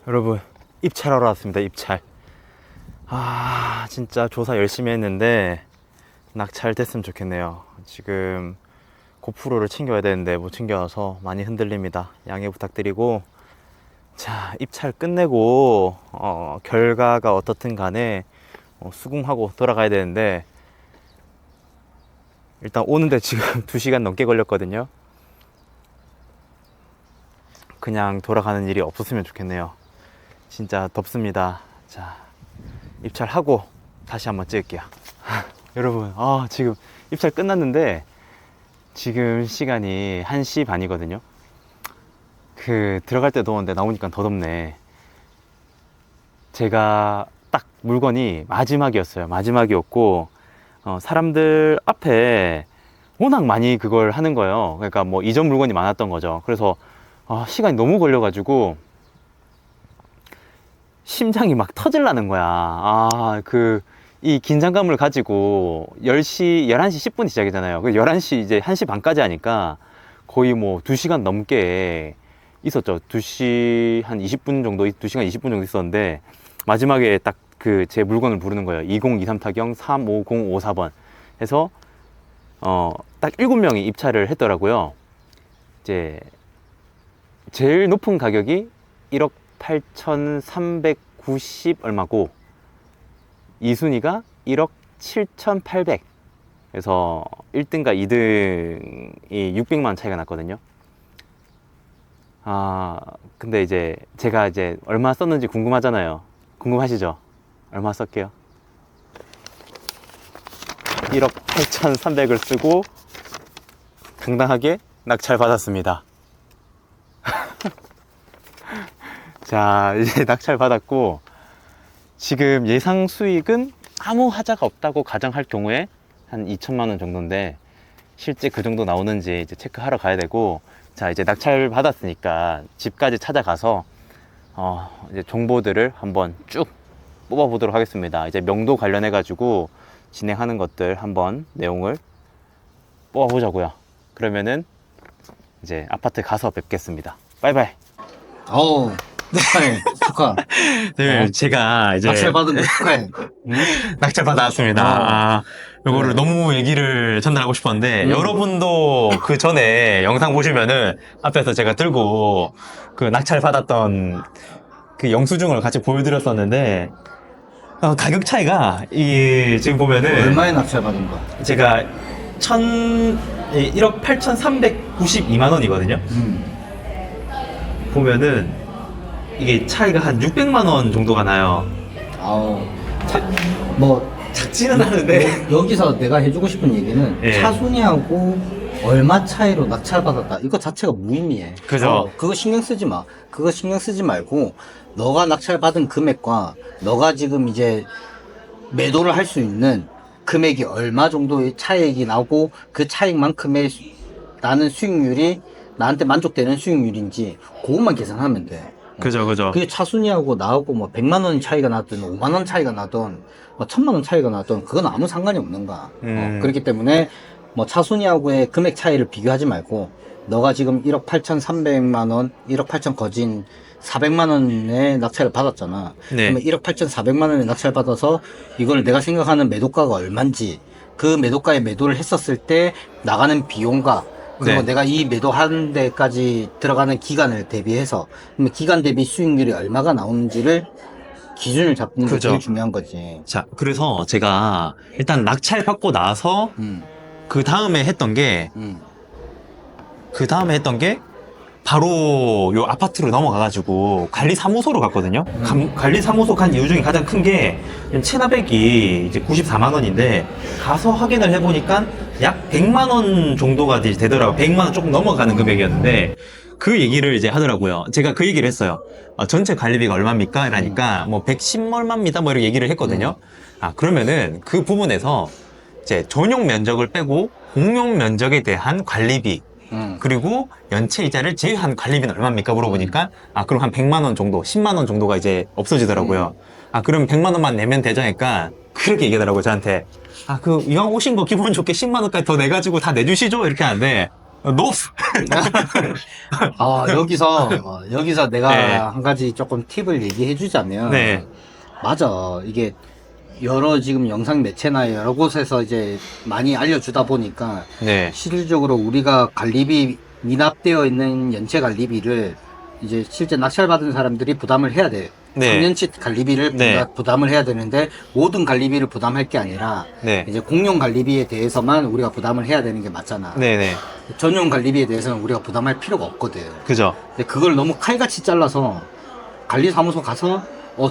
여러분, 입찰하러 왔습니다. 입찰. 진짜 조사 열심히 했는데 낙찰 됐으면 좋겠네요. 지금 고프로를 챙겨야 되는데 못 챙겨와서 많이 흔들립니다. 양해 부탁드리고, 자, 입찰 끝내고 결과가 어떻든 간에 수긍하고 돌아가야 되는데, 일단 오는데 지금 2시간 넘게 걸렸거든요. 그냥 돌아가는 일이 없었으면 좋겠네요. 진짜 덥습니다. 자, 입찰하고 다시 한번 찍을게요. 여러분, 지금 입찰 끝났는데 지금 시간이 1시 반이거든요. 들어갈 때 더운데 나오니까 더 덥네. 제가 딱 물건이 마지막이었어요. 마지막이었고, 사람들 앞에 워낙 많이 그걸 하는 거예요. 그러니까 뭐 이전 물건이 많았던 거죠. 그래서 시간이 너무 걸려가지고 심장이 막 터질라는 거야. 이 긴장감을 가지고 11시 10분이 시작이잖아요. 11시 이제 1시 반까지 하니까 거의 뭐 2시간 넘게 있었죠. 2시 한 20분 정도, 2시간 20분 정도 있었는데, 마지막에 딱 제 물건을 부르는 거예요. 2023 타경 35054번 해서 딱 7명이 입찰을 했더라고요. 이제 제일 높은 가격이 1억 8,390 얼마고, 2순위가 1억 7,800. 그래서 1등과 2등이 600만 원 차이가 났거든요. 근데 이제 제가 이제 얼마 썼는지 궁금하잖아요. 궁금하시죠? 얼마 썼게요? 1억 8,300을 쓰고 당당하게 낙찰 받았습니다. 자, 이제 낙찰 받았고, 지금 예상 수익은 아무 하자가 없다고 가정할 경우에 한 2천만 원 정도인데, 실제 그 정도 나오는지 이제 체크하러 가야 되고, 자, 이제 낙찰 받았으니까 집까지 찾아가서 이제 정보들을 한번 쭉 뽑아 보도록 하겠습니다. 이제 명도 관련해 가지고 진행하는 것들 한번 내용을 뽑아 보자고요. 그러면은 이제 아파트 가서 뵙겠습니다. 바이바이. 축하해. 축하. 네, 제가 이제 낙찰 받은 거 축하해. 응? 낙찰 받아왔습니다. 요거를 너무 얘기를 전달하고 싶었는데, 여러분도 그 전에 영상 보시면은 앞에서 제가 들고 그 낙찰 받았던 그 영수증을 같이 보여드렸었는데, 가격 차이가 지금 보면은 얼마에 낙찰 받은 거야? 제가 1억 8,392만 원이거든요. 보면은 이게 차이가 한 600만 원 정도가 나요. 작지는 않은데. 여기서 내가 해주고 싶은 얘기는 예. 차순위하고 얼마 차이로 낙찰 받았다. 이거 자체가 무의미해. 그죠. 그거 신경 쓰지 마. 그거 신경 쓰지 말고 너가 낙찰 받은 금액과 너가 지금 이제 매도를 할 수 있는 금액이 얼마 정도의 차익이 나고, 그 차익만큼의 나는 수익률이 나한테 만족되는 수익률인지 그것만 계산하면 돼. 그죠. 그게 차순위하고 나하고 뭐 100만 원 차이가 나든 5만 원 차이가 나든 뭐 1000만 원 차이가 나든 그건 아무 상관이 없는 거야. 그렇기 때문에 뭐 차순위하고의 금액 차이를 비교하지 말고, 너가 지금 1억 8,300만 원, 1억 8천 거진 400만 원의 낙찰을 받았잖아. 네. 그러면 1억 8,400만 원의 낙찰을 받아서 이걸 내가 생각하는 매도가가 얼마인지, 그 매도가에 매도를 했었을 때 나가는 비용과, 그리고 네. 내가 이 매도하는 데까지 들어가는 기간을 대비해서, 그러면 기간 대비 수익률이 얼마가 나오는지를 기준을 잡는 게 그죠. 제일 중요한 거지. 자, 그래서 제가 일단 낙찰 받고 나서 음, 그 다음에 했던 게 음. 바로 요 아파트로 넘어가가지고 관리사무소로 갔거든요. 관리사무소 간 이유 중에 가장 큰 게 체납액이 이제 94만 원인데, 가서 확인을 해보니까 약 100만 원 정도가 이제 되더라고요. 100만 원 조금 넘어가는 금액이었는데, 그 얘기를 이제 하더라고요. 제가 그 얘기를 했어요. 전체 관리비가 얼마입니까? 이러니까 뭐 110 얼마입니다. 뭐 이렇게 얘기를 했거든요. 그러면은 그 부분에서 이제 전용 면적을 빼고 공용 면적에 대한 관리비, 그리고 연체 이자를 제외한 관리비는 얼마입니까? 물어보니까 그럼 한 100만 원 정도, 10만 원 정도가 이제 없어지더라고요. 그럼 100만 원만 내면 되죠? 하니까 그렇게 얘기하더라고요, 저한테. 이왕 오신 거 기분 좋게 10만 원까지 더 내가지고 다 내주시죠? 이렇게 하는데, 노스. 여기서 내가 네. 한 가지 조금 팁을 얘기해 주자면, 네. 맞아. 이게 여러 지금 영상 매체나 여러 곳에서 이제 많이 알려주다 보니까, 네. 실질적으로 우리가 관리비, 미납되어 있는 연체 관리비를 이제 실제 낙찰받은 사람들이 부담을 해야 돼. 네. 3년치 관리비를 네. 부담을 해야 되는데, 모든 관리비를 부담할 게 아니라, 네. 이제 공용 관리비에 대해서만 우리가 부담을 해야 되는 게 맞잖아. 네네. 전용 관리비에 대해서는 우리가 부담할 필요가 없거든. 그죠. 근데 그걸 너무 칼같이 잘라서 관리사무소 가서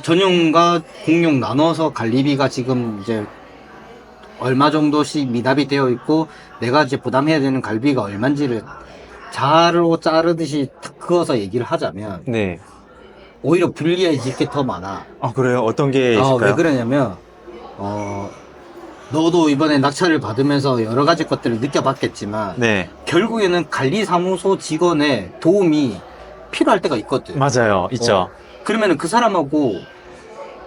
전용과 공용 나눠서 관리비가 지금 이제 얼마 정도씩 미납이 되어 있고 내가 이제 부담해야 되는 관리비가 얼마인지를 자로 자르듯이 탁 그어서 얘기를 하자면 네. 오히려 불리해질 게 더 많아. 아, 그래요? 어떤 게 있을까요? 왜 그러냐면 너도 이번에 낙찰을 받으면서 여러 가지 것들을 느껴봤겠지만 네. 결국에는 관리사무소 직원의 도움이 필요할 때가 있거든. 맞아요. 있죠. 그러면은 그 사람하고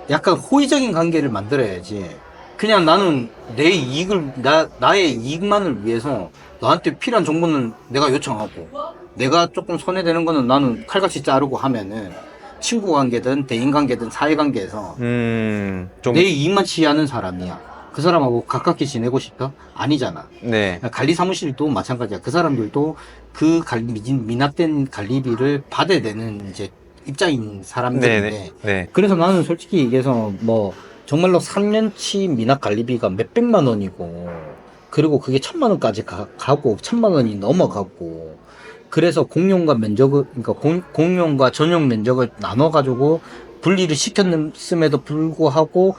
약간 호의적인 관계를 만들어야지. 그냥 나는 내 이익을, 나의 이익만을 위해서 너한테 필요한 정보는 내가 요청하고, 내가 조금 손해되는 거는 나는 칼같이 자르고 하면은 친구 관계든 대인 관계든 사회 관계에서 좀. 내 이익만 취하는 사람이야. 그 사람하고 가깝게 지내고 싶다? 아니잖아. 네. 관리 사무실도 마찬가지야. 그 사람들도 그 미납된 관리비를 받아야 되는 이제 입장인 사람들인데. 네네. 네. 그래서 나는 솔직히 얘기해서 뭐 정말로 3년치 미납 관리비가 몇백만 원이고, 그리고 그게 1,000만 원까지 가고 1,000만 원이 넘어가고, 그래서 공용과 면적을, 그러니까 공용과 전용 면적을 나눠가지고 분리를 시켰음에도 불구하고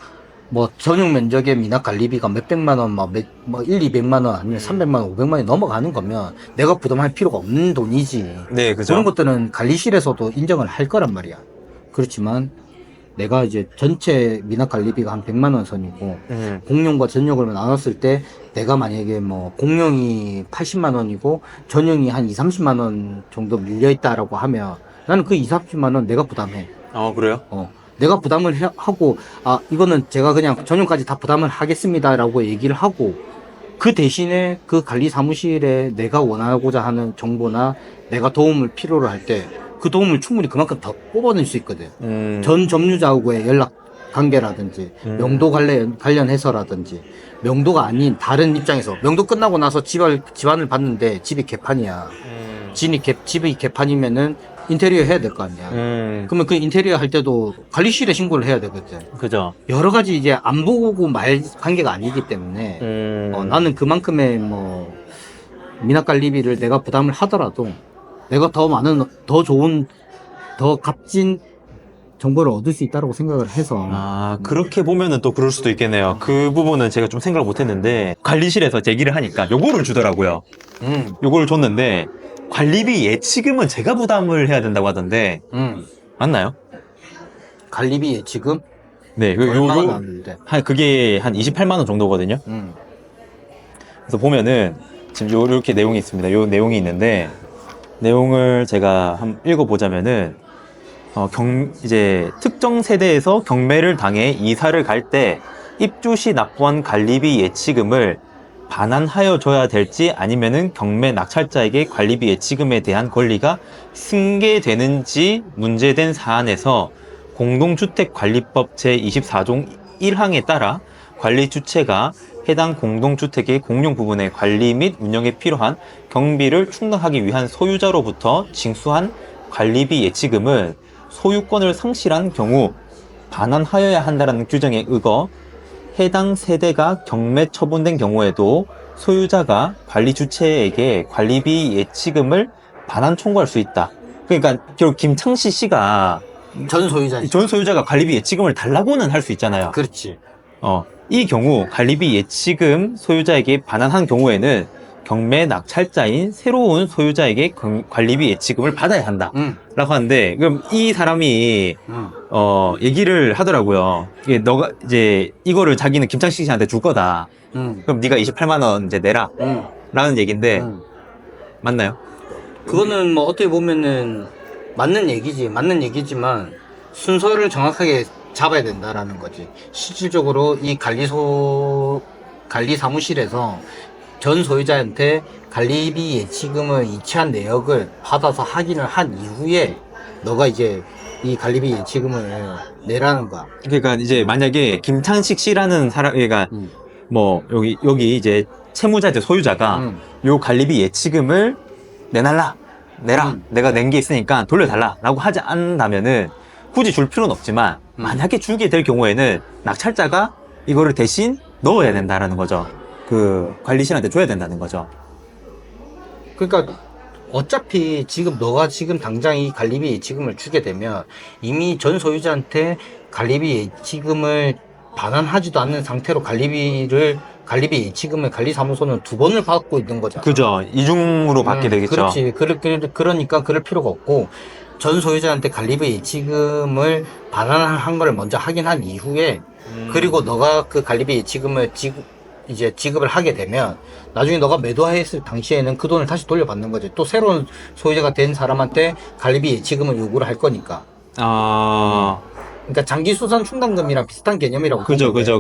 뭐 전용 면적의 미납 관리비가 몇백만 원, 뭐 1, 200만 원 아니면 300만 원, 500만 원이 넘어가는 거면 내가 부담할 필요가 없는 돈이지. 네, 그죠. 그런 것들은 관리실에서도 인정을 할 거란 말이야. 그렇지만 내가 이제 전체 미납 관리비가 한 100만 원 선이고 공용과 전용을 나눴을 때 내가 만약에 뭐 공용이 80만 원이고 전용이 한 2, 30만 원 정도 밀려 있다라고 하면 나는 그 2, 30만 원 내가 부담해. 그래요? 내가 부담을 하고, 이거는 제가 그냥 전용까지 다 부담을 하겠습니다라고 얘기를 하고, 그 대신에 그 관리 사무실에 내가 원하고자 하는 정보나 내가 도움을 필요로 할 때 그 도움을 충분히 그만큼 더 뽑아낼 수 있거든. 전 점유자하고의 연락 관계라든지, 명도 관련해서라든지, 명도가 아닌 다른 입장에서, 명도 끝나고 나서 집안을 봤는데 집이 개판이야. 집이 개판이면은 인테리어 해야 될 거 아니야. 그러면 그 인테리어 할 때도 관리실에 신고를 해야 되거든. 그죠. 여러 가지 이제 안 보고 말 관계가 아니기 때문에 나는 그만큼의 뭐 미납 관리비를 내가 부담을 하더라도 내가 더 많은, 더 좋은, 더 값진 정보를 얻을 수 있다고 생각을 해서. 그렇게 보면은 또 그럴 수도 있겠네요. 그 부분은 제가 좀 생각을 못 했는데, 관리실에서 제기를 하니까 요거를 주더라고요. 요거를 줬는데, 관리비 예치금은 제가 부담을 해야 된다고 하던데, 맞나요? 관리비 예치금? 네, 얼마나 나왔는데? 그게 한 28만원 정도거든요. 그래서 보면은, 지금 요렇게 내용이 있습니다. 요 내용이 있는데, 내용을 제가 한번 읽어보자면은, 이제 특정 세대에서 경매를 당해 이사를 갈 때 입주 시 납부한 관리비 예치금을 반환하여 줘야 될지 아니면은 경매 낙찰자에게 관리비 예치금에 대한 권리가 승계되는지 문제된 사안에서 공동주택관리법 제24종 1항에 따라 관리 주체가 해당 공동주택의 공용 부분의 관리 및 운영에 필요한 경비를 충당하기 위한 소유자로부터 징수한 관리비 예치금은 소유권을 상실한 경우 반환하여야 한다는 규정에 의거 해당 세대가 경매 처분된 경우에도 소유자가 관리 주체에게 관리비 예치금을 반환 청구할 수 있다. 그러니까 결국 김창시 씨가 전 소유자지. 전 소유자가 관리비 예치금을 달라고는 할 수 있잖아요. 그렇지. 이 경우 관리비 예치금 소유자에게 반환한 경우에는 경매 낙찰자인 새로운 소유자에게 관리비 예치금을 받아야 한다. 라고 하는데, 그럼 이 사람이, 얘기를 하더라고요. 이게 너가, 이제, 이거를 자기는 김창식 씨한테 줄 거다. 그럼 네가 28만원 이제 내라. 라는 얘기인데, 맞나요? 그거는 뭐 어떻게 보면은 맞는 얘기지만 순서를 정확하게 잡아야 된다라는 거지. 실질적으로 이 관리 사무실에서 전 소유자한테 관리비 예치금을 이체한 내역을 받아서 확인을 한 이후에 너가 이제 이 관리비 예치금을 내라는 거야. 그러니까 이제 만약에 김창식 씨라는 사람, 그러니까 뭐 여기 이제 채무자 이제 소유자가 요 관리비 예치금을 내라. 내가 낸 게 있으니까 돌려달라라고 하지 않는다면은 굳이 줄 필요는 없지만 만약에 주게 될 경우에는 낙찰자가 이거를 대신 넣어야 된다라는 거죠. 그 관리실한테 줘야 된다는 거죠. 그러니까 어차피 지금 너가 지금 당장 이 관리비 예치금을 주게 되면 이미 전 소유자한테 관리비 예치금을 반환하지도 않는 상태로 관리비 예치금을 관리사무소는 2번을 받고 있는 거잖아. 그죠. 이중으로 받게 되겠죠. 그렇지. 그러니까 그럴 필요가 없고 전 소유자한테 관리비 예치금을 반환한 걸 먼저 확인한 이후에 그리고 너가 그 관리비 예치금을 이제 지급을 하게 되면 나중에 너가 매도했을 당시에는 그 돈을 다시 돌려받는 거지. 또 새로운 소유자가 된 사람한테 관리비 예치금을 요구를 할 거니까. 그러니까 장기 수선 충당금이랑 비슷한 개념이라고. 그죠. 보면 돼.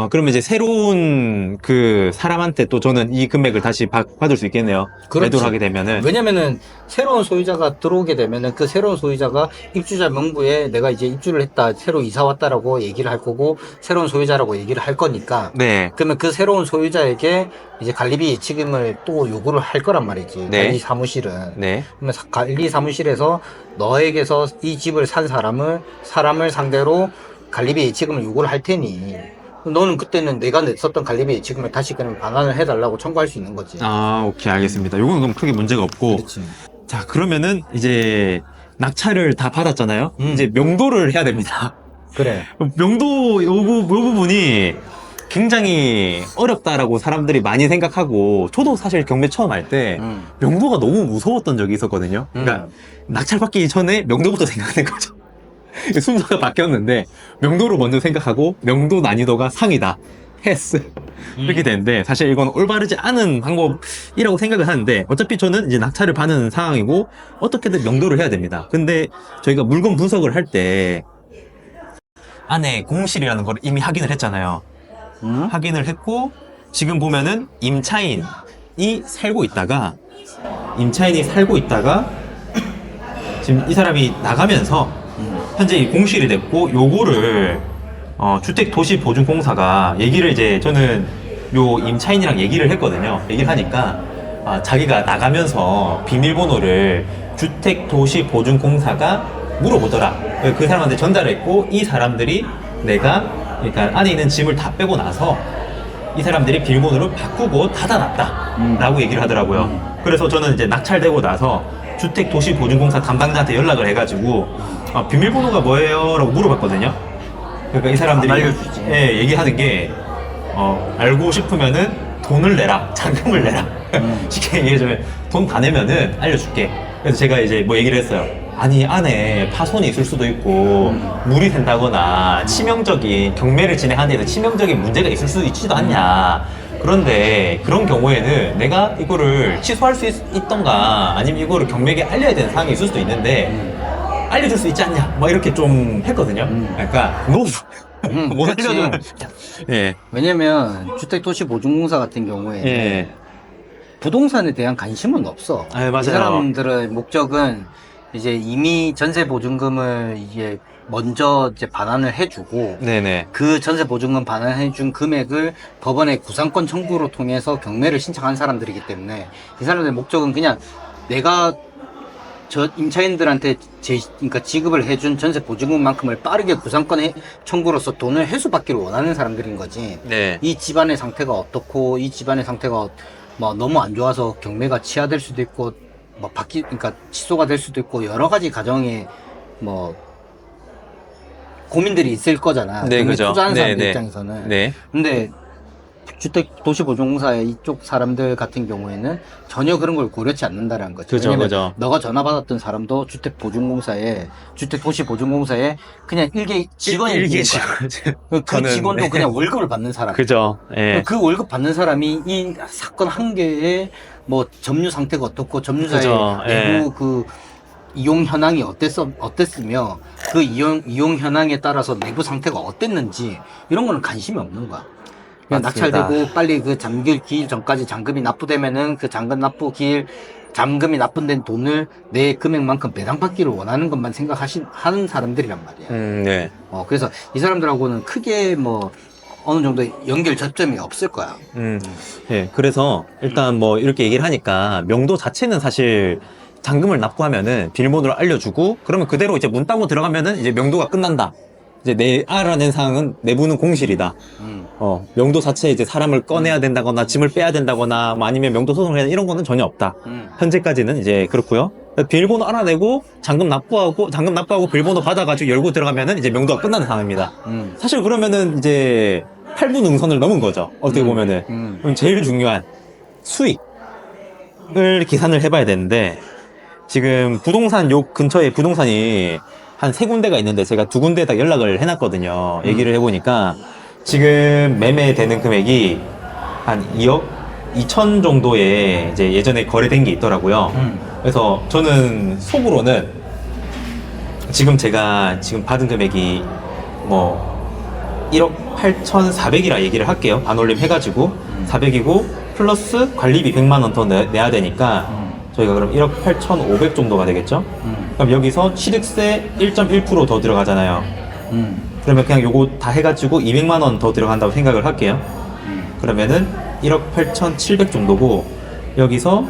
그러면 이제 새로운 그 사람한테 또 저는 이 금액을 다시 받을 수 있겠네요. 그렇지. 매도를 하게 되면은. 왜냐면은 새로운 소유자가 들어오게 되면은 그 새로운 소유자가 입주자 명부에 내가 이제 입주를 했다, 새로 이사 왔다라고 얘기를 할 거고 새로운 소유자라고 얘기를 할 거니까. 네. 그러면 그 새로운 소유자에게 이제 관리비 예치금을 또 요구를 할 거란 말이지. 네. 관리 사무실은. 네. 그러면 관리 사무실에서 너에게서 이 집을 산 사람을 상대로 관리비 예치금을 요구를 할 테니 너는 그때는 내가 냈었던 관리비 예치금을 다시 그냥 반환을 해달라고 청구할 수 있는 거지. 오케이, 알겠습니다. 요건 그럼 크게 문제가 없고. 그렇지. 자, 그러면은 이제 낙찰을 다 받았잖아요. 이제 명도를 해야 됩니다. 그래. 명도 요 부분이 굉장히 어렵다라고 사람들이 많이 생각하고, 저도 사실 경매 처음 할 때 명도가 너무 무서웠던 적이 있었거든요. 그러니까 낙찰 받기 전에 명도부터 생각하는 거죠. 순서가 바뀌었는데 명도로 먼저 생각하고 명도 난이도가 상이다, 패스, 이렇게 되는데 사실 이건 올바르지 않은 방법이라고 생각을 하는데 어차피 저는 이제 낙찰을 받는 상황이고 어떻게든 명도를 해야 됩니다. 근데 저희가 물건 분석을 할 때 안에 공실이라는 걸 이미 확인을 했잖아요. 확인을 했고 지금 보면은 임차인이 살고 있다가 지금 이 사람이 나가면서 현재 이 공실이 됐고 요거를 주택도시보증공사가 얘기를 이제 저는 요 임차인이랑 얘기를 했거든요. 얘기를 하니까 자기가 나가면서 비밀번호를 주택도시보증공사가 물어보더라. 그 사람한테 전달했고 이 사람들이 그러니까 안에 있는 짐을 다 빼고 나서 이 사람들이 비밀번호를 바꾸고 닫아놨다 라고 얘기를 하더라고요. 그래서 저는 이제 낙찰되고 나서 주택도시보증공사 담당자한테 연락을 해가지고 비밀번호가 뭐예요? 라고 물어봤거든요. 그러니까 이 사람들이 알려주지. 예, 얘기하는 게 알고 싶으면은 돈을 내라, 잔금을 내라. 쉽게 얘기해주면 돈 다 내면은 알려줄게. 그래서 제가 이제 뭐 얘기를 했어요. 아니 안에 파손이 있을 수도 있고 물이 샌다거나 치명적인 경매를 진행하는 데서 치명적인 문제가 있을 수도 있지도 않냐. 그런데 그런 경우에는 내가 이거를 취소할 수 있던가 아니면 이거를 경매에 알려야 되는 사항이 있을 수도 있는데 알려줄 수 있지 않냐 막 이렇게 좀 했거든요. 그러니까 못 알려주면 예. 왜냐면 주택도시보증공사 같은 경우에 예. 부동산에 대한 관심은 없어. 아, 맞아요. 이 사람들의 목적은 이제 이미 전세보증금을 이제 먼저 이제 반환을 해주고 네네. 그 전세보증금 반환해준 금액을 법원에 구상권 청구로 통해서 경매를 신청한 사람들이기 때문에 이 사람들의 목적은 그냥 내가 저 임차인들한테 그러니까 지급을 해준 전세보증금만큼을 빠르게 구상권 청구로서 돈을 회수받기를 원하는 사람들인 거지. 네. 이 집안의 상태가 어떻고 이 집안의 상태가 뭐 너무 안 좋아서 경매가 취하될 수도 있고 뭐 그러니까 취소가 될 수도 있고 여러 가지 가정에 뭐 고민들이 있을 거잖아. 네, 경매 그죠. 투자하는 네, 사람들 네. 입장에서는. 네. 근데 주택도시보증공사의 이쪽 사람들 같은 경우에는 전혀 그런 걸 고려치 않는다라는 거죠. 그죠, 왜냐면 그죠. 너가 전화 받았던 사람도 주택도시보증공사에 그냥 일개 직원이 일개 있는 거야. 직원. 그 저는, 직원도 네. 그냥 월급을 받는 사람. 그죠. 예. 그 월급 받는 사람이 이 사건 한 개에 뭐 점유 상태가 어떻고 점유자의 그죠, 내부 그 이용 현황이 어땠으며 그 이용 현황에 따라서 내부 상태가 어땠는지 이런 거는 관심이 없는 거야. 그냥 맞습니다. 낙찰되고 빨리 그 잠길 기일 전까지 잔금이 납부되면은 그 잔금이 납부된 돈을 내 금액만큼 배당받기를 원하는 것만 하는 사람들이란 말이야. 네. 그래서 이 사람들하고는 크게 뭐 어느 정도 연결 접점이 없을 거야. 예, 그래서 일단 뭐 이렇게 얘기를 하니까 명도 자체는 사실 잔금을 납부하면은 비밀번호를 알려주고 그러면 그대로 이제 문 따고 들어가면은 이제 명도가 끝난다. 이제 내 알아낸 사항은 내부는 공실이다. 명도 자체에 이제 사람을 꺼내야 된다거나 짐을 빼야 된다거나 뭐 아니면 명도 소송을 해야 된다 이런 거는 전혀 없다. 현재까지는 이제 그렇고요. 비밀번호 알아내고 잔금 납부하고 비밀번호 받아가지고 열고 들어가면은 이제 명도가 끝나는 상황입니다. 사실 그러면은 이제 8분 응선을 넘은 거죠. 어떻게 보면은. 그럼 제일 중요한 수익을 계산을 해봐야 되는데 지금 부동산 요 근처에 부동산이 한 3군데가 있는데 제가 2군데에다 연락을 해놨거든요. 얘기를 해보니까 지금 매매되는 금액이 한 2억 2천 정도에 이제 예전에 거래된 게 있더라고요. 그래서 저는 속으로는 지금 제가 지금 받은 금액이 뭐 1억 8,400이라 얘기를 할게요. 반올림 해가지고 400이고 플러스 관리비 100만 원 더 내야 되니까 저희가 그럼 1억 8,500 정도가 되겠죠? 그럼 여기서 취득세 1.1% 더 들어가잖아요. 그러면 그냥 요거 다 해가지고 200만 원 더 들어간다고 생각을 할게요. 그러면은 1억 8,700 정도고 여기서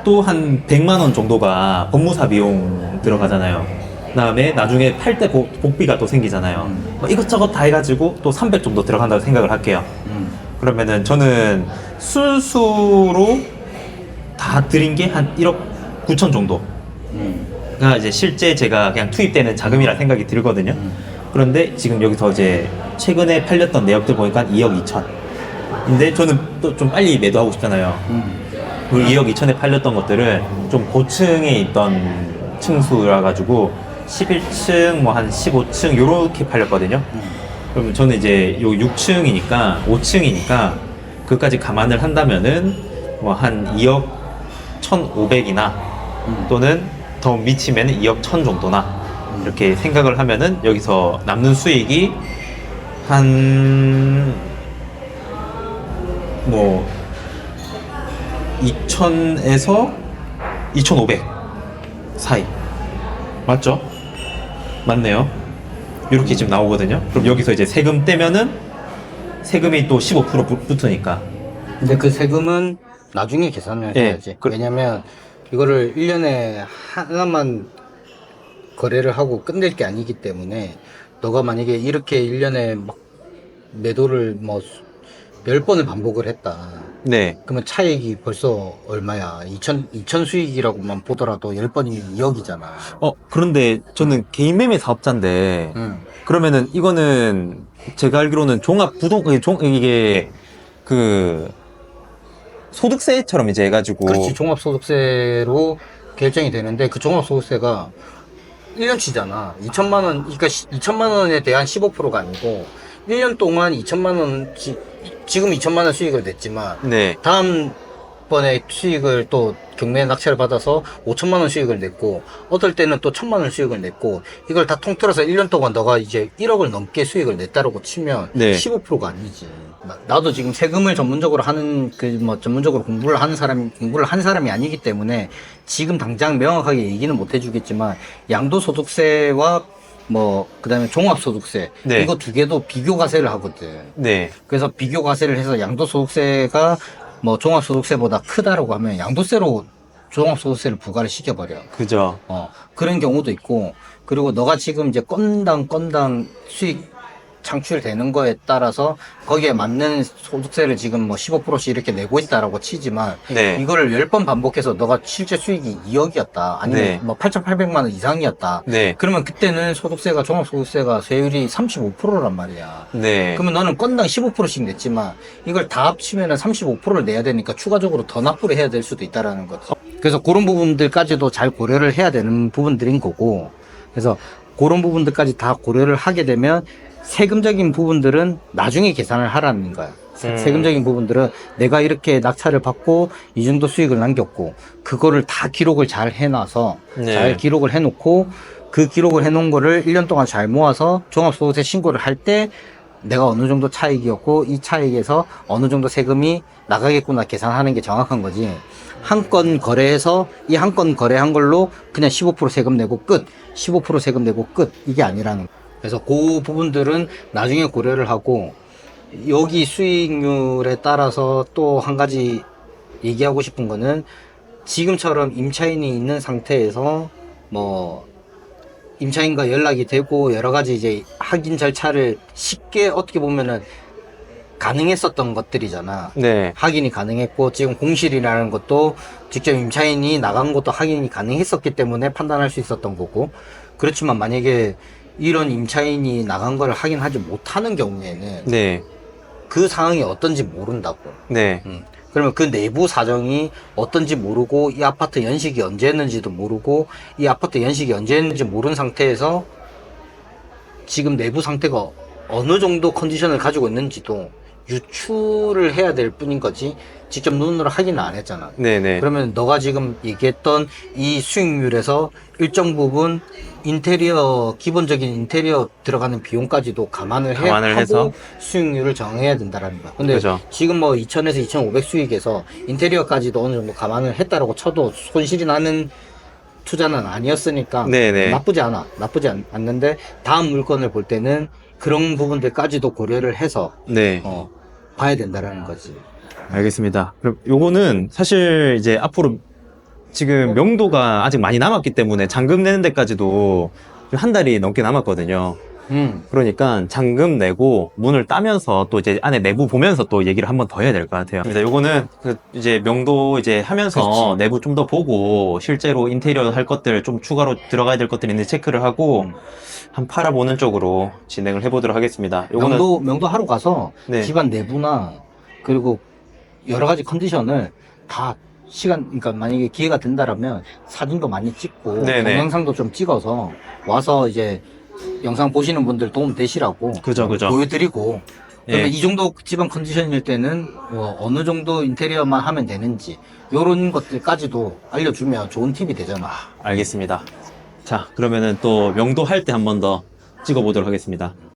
또 한 100만 원 정도가 법무사 비용 들어가잖아요. 그다음에 나중에 팔 때 복비가 또 생기잖아요. 뭐 이것저것 다 해가지고 또 300 정도 들어간다고 생각을 할게요. 그러면은 저는 순수로 다 드린 게 한 1억 9천 정도가 이제 실제 제가 그냥 투입되는 자금이라 생각이 들거든요. 그런데 지금 여기서 이제 최근에 팔렸던 내역들 보니까 2억 2천. 근데 저는 또 좀 빨리 매도하고 싶잖아요. 그 2억 2천에 팔렸던 것들은 좀 고층에 있던 층수라 가지고 11층 뭐 한 15층 요렇게 팔렸거든요. 그럼 저는 이제 요 6층이니까 5층이니까 그까지 감안을 한다면은 뭐 한 2억 1,500이나 또는 더 미치면 2억 1,000 정도나 이렇게 생각을 하면은 여기서 남는 수익이 한 뭐 2,000에서 2,500 사이 맞죠? 맞네요. 이렇게 지금 나오거든요. 그럼 여기서 이제 세금 떼면은 세금이 또 15% 붙으니까. 근데 그 세금은 나중에 계산을 해야지. 왜냐면 이거를 1년에 하나만 거래를 하고 끝낼 게 아니기 때문에 너가 만약에 이렇게 1년에 막 매도를 뭐 10번을 반복을 했다. 네. 그러면 차익이 벌써 얼마야? 2천 수익이라고만 보더라도 10번이면 2억이잖아. 그런데 저는 개인 매매 사업자인데 그러면은 이거는 제가 알기로는 이게 그 소득세처럼 이제 해가지고 그렇지. 종합소득세로 결정이 되는데 그 종합소득세가 1년치잖아. 2천만 원, 그러니까 2천만 원에 대한 15%가 아니고 1년 동안 2천만 원, 지금 2천만 원 수익을 냈지만 네. 다음번에 수익을 또 경매 낙찰을 받아서 5천만 원 수익을 냈고 어떨 때는 또 1,000만 원 수익을 냈고 이걸 다 통틀어서 1년 동안 너가 이제 1억을 넘게 수익을 냈다라고 치면 네. 15%가 아니지. 나도 지금 세금을 전문적으로 하는 전문적으로 공부를 한 사람이 아니기 때문에 지금 당장 명확하게 얘기는 못 해주겠지만 양도소득세와 뭐 그다음에 종합소득세 네. 이거 두 개도 비교과세를 하거든. 네. 그래서 비교과세를 해서 양도소득세가 뭐 종합소득세보다 크다라고 하면 양도세로 종합소득세를 부과를 시켜버려. 그죠. 그런 경우도 있고, 그리고 너가 지금 이제 건당 수익 창출되는 거에 따라서 거기에 맞는 소득세를 지금 뭐 15%씩 이렇게 내고 있다라고 치지만 네. 이거를 10번 반복해서 너가 실제 수익이 2억이었다 아니면 네. 뭐 8,800만 원 이상이었다. 네. 그러면 그때는 소득세가 종합소득세가 세율이 35%란 말이야. 네. 그러면 너는 건당 15%씩 냈지만 이걸 다 합치면은 35%를 내야 되니까 추가적으로 더 납부를 해야 될 수도 있다라는 거지. 그래서 그런 부분들까지도 잘 고려를 해야 되는 부분들인 거고, 그래서 그런 부분들까지 다 고려를 하게 되면 세금적인 부분들은 나중에 계산을 하라는 거야. 세금적인 부분들은 내가 이렇게 낙찰을 받고 이 정도 수익을 남겼고 그거를 다 기록을 잘 해놔서 네. 잘 기록을 해놓고 그 기록을 해놓은 거를 1년 동안 잘 모아서 종합소득세 신고를 할 때 내가 어느 정도 차익이었고 이 차익에서 어느 정도 세금이 나가겠구나 계산하는 게 정확한 거지. 한 건 거래해서 이 한 건 거래한 걸로 그냥 15% 세금 내고 끝, 15% 세금 내고 끝, 이게 아니라는. 그래서 그 부분들은 나중에 고려를 하고, 여기 수익률에 따라서 또 한 가지 얘기하고 싶은 거는, 지금처럼 임차인이 있는 상태에서 뭐 임차인과 연락이 되고 여러 가지 이제 확인 절차를 쉽게 어떻게 보면은 가능했었던 것들이잖아. 네. 확인이 가능했고, 지금 공실이라는 것도 직접 임차인이 나간 것도 확인이 가능했었기 때문에 판단할 수 있었던 거고. 그렇지만 만약에 이런 임차인이 나간 걸 확인하지 못하는 경우에는 네. 그 상황이 어떤지 모른다고. 네. 그러면 그 내부 사정이 어떤지 모르고, 이 아파트 연식이 언제 했는지도 모르고, 이 아파트 연식이 언제 했는지 모르는 상태에서 지금 내부 상태가 어느 정도 컨디션을 가지고 있는지도 유추를 해야 될 뿐인 거지, 직접 눈으로 확인을 안 했잖아. 네네. 그러면 너가 지금 얘기했던 이 수익률에서 일정 부분 인테리어, 기본적인 인테리어 들어가는 비용까지도 감안을 감안을 하고 해서? 수익률을 정해야 된다라는 거야. 근데 그죠. 지금 뭐 2,000에서 2,500 수익에서 인테리어까지도 어느 정도 감안을 했다라고 쳐도 손실이 나는 투자는 아니었으니까 네네. 나쁘지 않는데, 다음 물건을 볼 때는 그런 부분들까지도 고려를 해서 네. 봐야 된다라는 거지. 알겠습니다. 그럼 요거는 사실 이제 앞으로 지금 명도가 아직 많이 남았기 때문에 잔금 내는 데까지도 한 달이 넘게 남았거든요. 그러니까 잔금 내고 문을 따면서 또 이제 안에 내부 보면서 또 얘기를 한 번 더 해야 될 것 같아요. 요거는 그 이제 명도 이제 하면서 그렇지. 내부 좀 더 보고 실제로 인테리어 할 것들 좀 추가로 들어가야 될 것들이 있는지 체크를 하고 한 팔아보는 쪽으로 진행을 해보도록 하겠습니다. 요거는 명도 하러 가서 네. 집안 내부나 그리고 여러 가지 컨디션을 다 그러니까 만약에 기회가 된다라면 사진도 많이 찍고 네네. 동영상도 좀 찍어서 와서 이제 영상 보시는 분들 도움 되시라고 그죠. 보여드리고, 그러면 예. 이 정도 집안 컨디션일 때는 어느 정도 인테리어만 하면 되는지 요런 것들까지도 알려주면 좋은 팁이 되잖아. 알겠습니다. 자, 그러면은 또 명도 할 때 한 번 더 찍어보도록 하겠습니다.